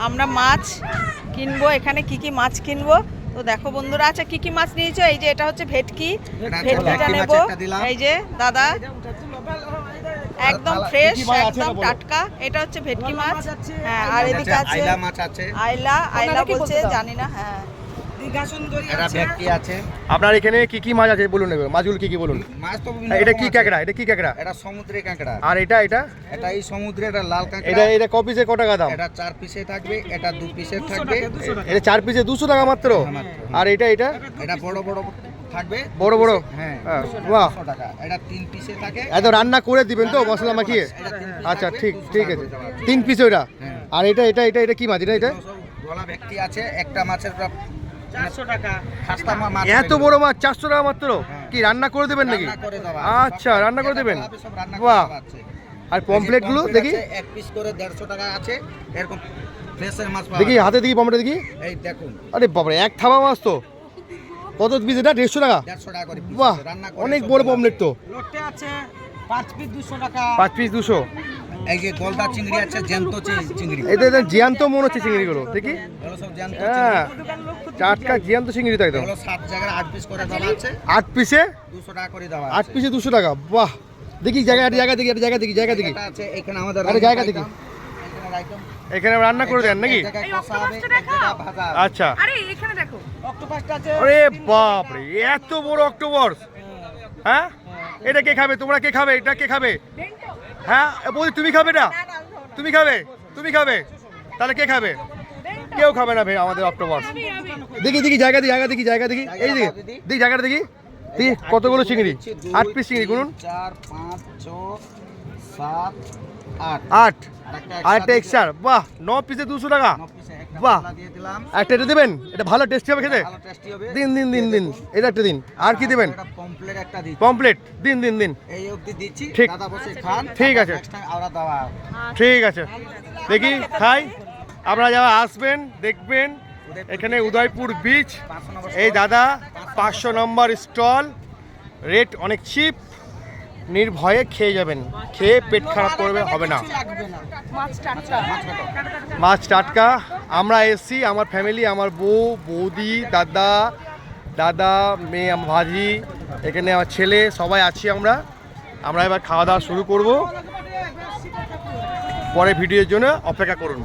আমরা মাছ কিনবো, এখানে কি কি মাছ কিনবো তো দেখো বন্ধুরা। আচ্ছা কি কি মাছ নিয়েছো? এই যে এটা হচ্ছে ভেটকি, ভেটকিটা নেবো। এই যে দাদা একদম ফ্রেশ, একদম টাটকা। এটা হচ্ছে ভেটকি মাছ। হ্যাঁ, আর এদিকে আছে আইলা মাছ আছে। আইলা বলছে জানি না। হ্যাঁ, আপনার এখানে কি কি মাছ আছে বলুন, মাছগুলো কি কি বলুন। মাছ তো এটা কি কাঁকড়া? এটা কি কাঁকড়া? এটা সমুদ্রের কাঁকড়া। আর এটা এটা এটা এই সমুদ্রের এটা লাল কাঁকড়া। এটা এটা ক পিসে কত টাকা দাম? এটা 4 পিসে থাকবে, এটা 2 পিসে থাকবে। এটা 4 পিসে 200 টাকা মাত্র। আর এটা এটা এটা বড় বড় থাকবে, বড় বড়। হ্যাঁ, বাহ, 200 টাকা। এটা 3 পিসে থাকে। এত রান্না করে দিবেন তো মশলা মাখিয়ে? আচ্ছা ঠিক ঠিক আছে, 3 পিস ওটা। আর এটা এটা এটা এটা কি মাছ? এটা এটা গলা ভেটকি আছে, একটা মাছের 400 টাকা। খাস্তা মাছ এত বড় মাছ 400 টাকা মাত্র? কি রান্না করে দেবেন নাকি? আচ্ছা, রান্না করে দেবেন। বাহ, আর পমফ্লেট গুলো দেখি, এক পিস করে 150 টাকা আছে। এরকম ফ্রেশের মাছ দেখি হাতে দেখি, পমফ্লেট দেখি। এই দেখুন, আরে বাবারে, এক থাবা মাছ তো। কত পিস এটা? 150 টাকা। 150 টাকা করে পিস। বাহ, রান্না করে অনেক বড় পমফ্লেট তো। লোটে আছে 5 পিস 200 টাকা। 5 পিস 200। এই যে গলদা চিংড়ি আছে, জ্যান্ত চিংড়ি। এটা জ্যান্ত মনে হচ্ছে চিংড়িগুলো, দেখি। এগুলো সব জ্যান্ত হ্যাঁ, চিংড়ি। টাটকা জ্যান্ত চিংড়ি তাই তো। এগুলো 7 জায়গায় 8 পিস করে দেওয়া আছে। 8 পিসে 200 টাকা করে দেওয়া 8 পিসে 200 টাকা। বাহ, দেখি জায়গা দেখি, জায়গা দেখি, জায়গা দেখি। এটা আছে এখানে আমাদের। আরে জায়গা দেখি, এখানে আইটেম। এখানে রান্না করে দেন নাকি? এক জায়গায় কষা হবে, এক জায়গায় ভাজা হবে। আচ্ছা। আরে এখানে দেখো অক্টোপাসটা আছে। আরে বাপ রে, এত বড় অক্টোপাস! হ্যাঁ, এটা কে খাবে? তোমরা কে খাবে? এটা কে খাবে? হ্যাঁ বলি, তুমি খাবে না? তুমি খাবে? তুমি খাবে? তাহলে কে খাবে? কেউ খাবে না ভাই আমাদের অক্টোপাস। দেখি দেখি জায়গা দেখি, জায়গা দেখি, জায়গা দেখি। এই দিকে দেখি, জায়গাটা দেখি। দেখি কতগুলো চিংড়ি? 8 পিস চিংড়ি গুনুন। 4 5 6 7 8 8 আর একটা এক্সট্রা। বাহ, 9 পিসে 200 টাকা। বাহ, দিয়ে দিলাম। একটা এটা দেবেন, এটা ভালো টেস্টি হবে খেতে। ভালো টেস্টি হবে। দিন দিন দিন দিন, এটা একটা দিন। আর কি দেবেন? এটা কমপ্লিট একটা দিচ্ছি। কমপ্লিট দিন দিন দিন। এই অবধি দিচ্ছি, ঠিক। দাদা বসে খান। ঠিক আছে। নেক্সট টাইম আবার দাওয়া। ঠিক আছে, দেখি খাই। আপনারা যারা আসবেন দেখবেন, এখানে উদয়পুর বিচ। এই দাদা 500 নম্বর স্টল, রেট অনেক চিপ, নির্ভয়ে খেয়ে যাবেন, খেয়ে পেট খারাপ করবে হবে না। মাছ টাটকা। আমরা এসছি, আমার ফ্যামিলি, আমার বউ, বৌদি, দাদা, মেয়ে, আমার ভাজি, এখানে আমার ছেলে, সবাই আছি আমরা। এবার খাওয়া দাওয়া শুরু করব। পরে ভিডিওর জন্য অপেক্ষা করুন।